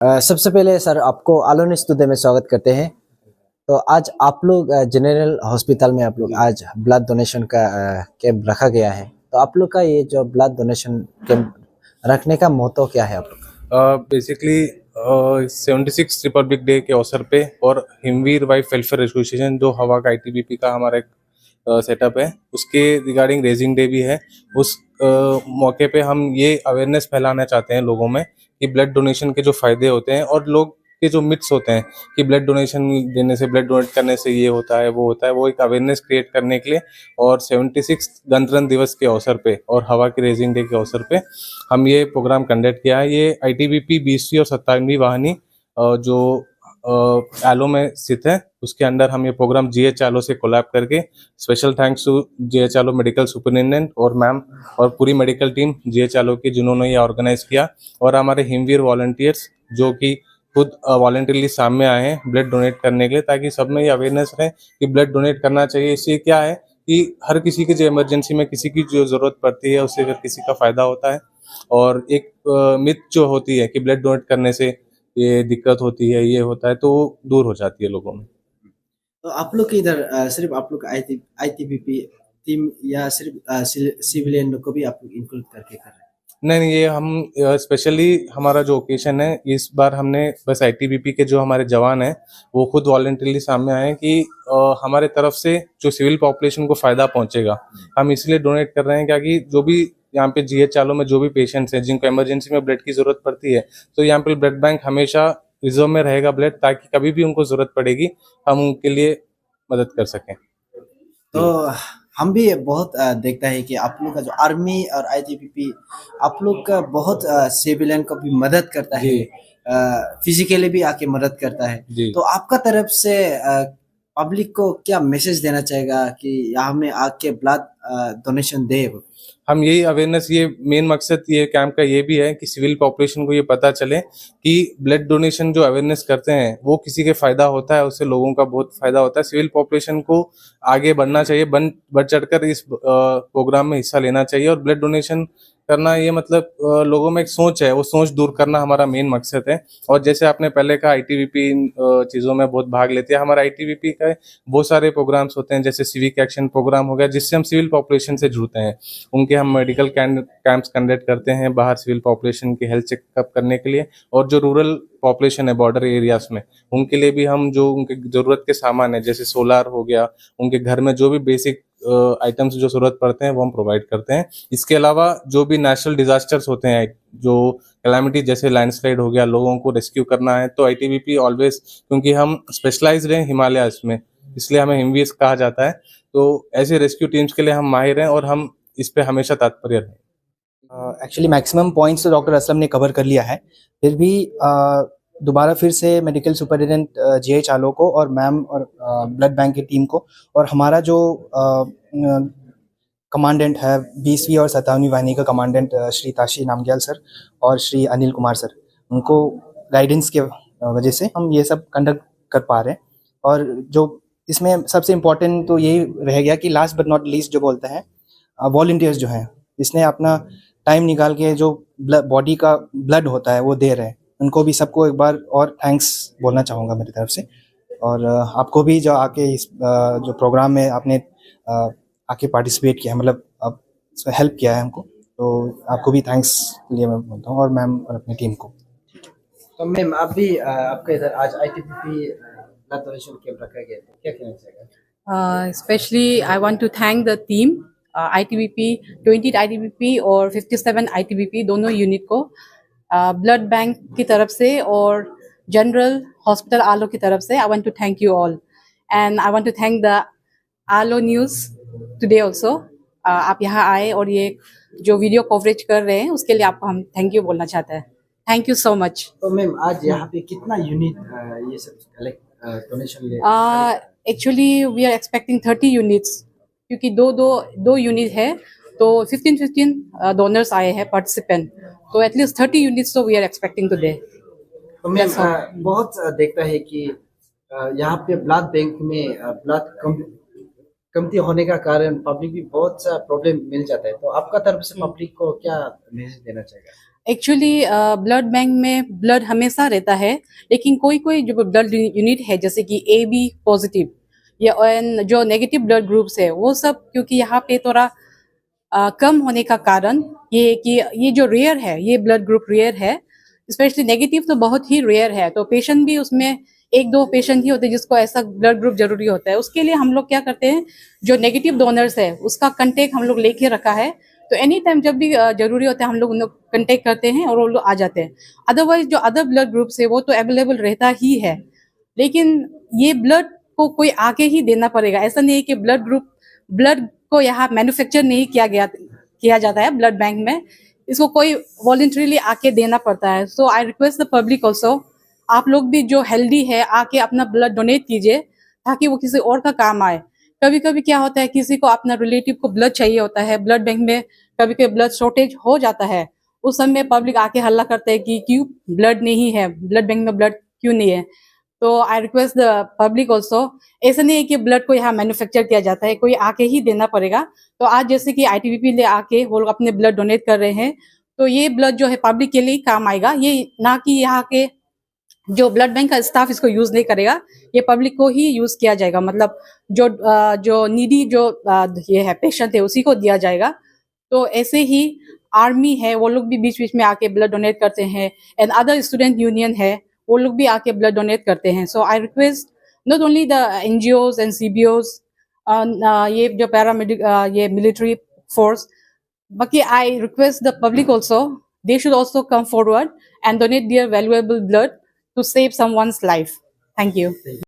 सबसे पहले सर आपको आलोन स्टूडियो में स्वागत करते हैं। तो आज आप लोग जनरल हॉस्पिटल में आप लोग आज ब्लड डोनेशन का कैंप रखा गया है। तो आप लोग का ये जो ब्लड डोनेशन कैंप रखने का मोटो क्या है आप लोग का? बेसिकली 76 रिपब्लिक डे के अवसर पे और हिमवीर वाइफ वेलफेयर एसोसिएशन जो हवा का आईटीबीपी का हमारा एक सेटअप है, उसके रिगार्डिंग रेजिंग डे भी है। उस मौके पे हम ये अवेयरनेस फैलाना चाहते हैं लोगों में कि ब्लड डोनेशन के जो फायदे होते हैं और लोग के जो मिथ्स होते हैं कि ब्लड डोनेशन देने से, ब्लड डोनेट करने से ये होता है वो होता है, वो एक अवेयरनेस क्रिएट करने के लिए और 76 गणतंत्र दिवस के अवसर पे और हवा की रेजिंग डे के अवसर पे हम ये प्रोग्राम कंडक्ट किया है। ये आईटीबीपी 20वीं और 27वीं वाहिनी जो आलो में स्थित है, उसके अंदर हम ये प्रोग्राम जीएच आलो से कोलैब करके, special thanks to GH Aalo medical superintendent और मैम और पूरी मेडिकल टीम जीएच आलो की जिन्होंने ये ऑर्गेनाइज किया, और हमारे हिमवीर वॉलंटियर्स जो कि खुद वॉलंटियरली सामने आए हैं ब्लड डोनेट करने के लिए, ताकि सब में ये अवेयरनेस रहे कि ब्लड डोनेट करना चाहिए। इससे क्या है कि हर किसी की जो इमरजेंसी में किसी की जो जरूरत पड़ती है उससे किसी का फायदा होता है, और एक मिथ जो होती है कि ब्लड डोनेट करने से ये दिक्कत होती है, ये होता है, तो वो दूर हो जाती है लोगों में। तो आप लोग के इधर सिर्फ आप लोग आईटीबीपी टीम या सिर्फ सिविलियन को भी आप लोग इंक्लूड करके कर रहे हैं? नहीं नहीं, ये हम स्पेशली हमारा जो ओकेशन है इस बार हमने बस आईटीबीपी के जो हमारे जवान हैं वो खुद वॉलंटियरली सामने आए हैं कि हमारे तरफ से जो सिविल पॉपुलेशन को फायदा पहुंचेगा, हम इसलिए डोनेट कर रहे हैं क्योंकि जो भी यहाँ पे जीएच चालो में जो भी पेशेंट्स हैं जिनको इमरजेंसी में ब्लड की जरूरत पड़ती है, तो यहाँ पे ब्लड बैंक हमेशा रिजर्व में रहेगा ब्लड, ताकि कभी भी उनको जरूरत पड़ेगी हम उनके लिए मदद कर सकें। तो हम भी बहुत देखता है कि आप लोग का जो आर्मी और आईटीबीपी आप लोग का बहुत सिविलियन को भी मदद करता है, फिजिकली भी आके मदद करता है। जी। तो आपका तरफ से पब्लिक को क्या मैसेज देना चाहेगा कि यहाँ में आके ब्लड डोनेशन दे? हम यही अवेयरनेस, ये मेन मकसद ये कैंप का ये भी है कि सिविल पॉपुलेशन को ये पता चले कि ब्लड डोनेशन जो अवेयरनेस करते हैं वो किसी के फायदा होता है, उससे लोगों का बहुत फायदा होता है। सिविल पॉपुलेशन को आगे बढ़ना चाहिए, बढ़ चढ़कर इस प्रोग्राम में हिस्सा लेना चाहिए, और ब्लड डोनेशन करना ये मतलब लोगों में एक सोच है, वो सोच दूर करना हमारा मेन मकसद है। और जैसे आपने पहले कहा आईटीबीपी इन चीज़ों में बहुत भाग लेती है, हमारा आईटीबीपी का बहुत सारे प्रोग्राम्स होते हैं, जैसे सिविक एक्शन प्रोग्राम हो गया जिससे हम सिविल पॉपुलेशन से जुड़ते हैं, उनके हम मेडिकल कैंप्स कंडक्ट करते हैं बाहर सिविल पॉपुलेशन की हेल्थ चेकअप करने के लिए, और जो रूरल पॉपुलेशन है बॉर्डर एरियाज में उनके लिए भी हम जो उनके जरूरत के सामान है जैसे सोलार हो गया, उनके घर में जो भी बेसिक आइटम्स जो जरूरत पड़ते हैं वो हम प्रोवाइड करते हैं। इसके अलावा जो भी नेचुरल डिजास्टर्स होते हैं, जो कैलामिटी जैसे लैंडस्लाइड हो गया, लोगों को रेस्क्यू करना है, तो आईटीबीपी ऑलवेज, क्योंकि हम स्पेशलाइज्ड हैं हिमालयाज में इसलिए हमें हिमवीर्स कहा जाता है, तो ऐसे रेस्क्यू टीम्स के लिए हम माहिर हैं और हम इस पे हमेशा तात्पर्य रहें। एक्चुअली मैक्सिमम पॉइंट्स तो डॉक्टर असलम ने कवर कर लिया है, फिर भी दोबारा फिर से मेडिकल सुपरिटेंडेंट जीएच आलो को और मैम और ब्लड बैंक की टीम को और हमारा जो कमांडेंट है 20वीं और 27वीं वाहिनी का कमांडेंट श्री ताशी नामग्याल सर और श्री अनिल कुमार सर, उनको गाइडेंस के वजह से हम ये सब कंडक्ट कर पा रहे हैं। और जो इसमें सबसे इम्पोर्टेंट तो यही रह गया कि लास्ट बट नॉट लीस्ट जो बोलते हैं, वॉलंटियर्स जो हैं इसने अपना टाइम निकाल के जो बॉडी का ब्लड होता है वो दे रहे हैं, उनको भी सबको एक बार और थैंक्स बोलना चाहूँगा मेरी तरफ से। और आपको भी जो आके इस जो प्रोग्राम में आपने आके पार्टिसिपेट किया, मतलब आप हेल्प किया है हमको, तो आपको भी थैंक्स लिए मैं बोलता हूँ, और मैम और अपनी टीम को। तो मैम आप भी आपके इधर आज आईटीबीपी ब्लड डोनेशन कैंप रखा गया, तो क्या कहना चाहेगा? Especially, I want to thank the team, ITBP, 20 ITBP और 57 ITBP दोनों यूनिट को, ब्लड बैंक की तरफ से और जनरल हॉस्पिटल आलो की तरफ से। I want to thank you all, and I want to thank the Aalo news today also। आप यहाँ आए और ये जो वीडियो कवरेज कर रहे हैं उसके लिए आपको हम थैंक यू बोलना चाहते हैं। Thank you so much. तो मैम आज यहाँ पे कितना यूनिट ये सब कलेक्ट डोनेशन ले? Actually we are expecting 30 units, क्योंकि दो यूनिट है, तो 15 डोनर्स आए हैं पार्टिसिपेंट, तो एटलीस्ट 30 यूनिट्स तो वी आर एक्सपेक्टिंग टुडे। तो मैम बहुत देखता है कि यहाँ पे ब्लड बैंक में ब्लड कमती होने का कारण पब्लिक भी बहुत सा प्रॉब्लम मिल जाता है, तो आपका तरफ से पब्लिक को क्या मैसेज देना चाहिए? एक्चुअली ब्लड बैंक में ब्लड हमेशा रहता है, लेकिन कोई कोई जो ब्लड यूनिट है जैसे कि AB पॉजिटिव या जो नेगेटिव ब्लड ग्रुप्स है वो सब, क्योंकि यहाँ पे थोड़ा कम होने का कारण ये है कि ये जो रेयर है, ये ब्लड ग्रुप रेयर है, स्पेशली नेगेटिव तो बहुत ही रेयर है। तो पेशेंट भी उसमें एक दो पेशेंट ही होते हैं जिसको ऐसा ब्लड ग्रुप जरूरी होता है। उसके लिए हम लोग क्या करते हैं, जो नेगेटिव डोनर्स है उसका कंटेक्ट हम लोग लेके रखा है। तो एनी टाइम जब भी जरूरी होता है हम लोग उन लोग कंटेक्ट करते हैं और वो लोग आ जाते हैं। अदरवाइज जो अदर ब्लड ग्रुप्स है वो तो अवेलेबल रहता ही है, लेकिन ये ब्लड को कोई आके ही देना पड़ेगा। ऐसा नहीं है कि ब्लड को यहाँ मैन्युफैक्चर नहीं किया जाता है ब्लड बैंक में, इसको कोई वॉलंटरीली आके देना पड़ता है। So I request the public also, आप लोग भी जो हेल्दी है आके अपना ब्लड डोनेट कीजिए ताकि वो किसी और का काम आए। कभी कभी क्या होता है, किसी को अपना रिलेटिव को ब्लड चाहिए होता है, ब्लड बैंक में कभी कभी ब्लड शॉर्टेज हो जाता है, उस समय पब्लिक आके हल्ला करते हैं कि क्यों ब्लड नहीं है, ब्लड बैंक में ब्लड क्यों नहीं है। तो आई रिक्वेस्ट द पब्लिक ऑल्सो, ऐसा नहीं है कि ब्लड को यहाँ मैन्युफैक्चर किया जाता है, कोई आके ही देना पड़ेगा। तो आज जैसे कि ITBP ले आके वो लोग अपने ब्लड डोनेट कर रहे हैं, तो ये ब्लड जो है पब्लिक के लिए काम आएगा, ये ना कि यहाँ के जो ब्लड बैंक का स्टाफ इसको यूज नहीं करेगा, ये पब्लिक को ही यूज किया जाएगा। मतलब जो नीडी जो ये है पेशेंट है उसी को दिया जाएगा। तो ऐसे ही आर्मी है वो लोग भी बीच बीच में आके ब्लड डोनेट करते हैं, एंड अदर स्टूडेंट यूनियन है वो लोग भी आके ब्लड डोनेट करते हैं। So I request not only the NGOs and CBOs, ये जो ये मिलिट्री फोर्स, बाकी I request the public also, they should also come forward and donate their valuable blood to save someone's life. Thank you.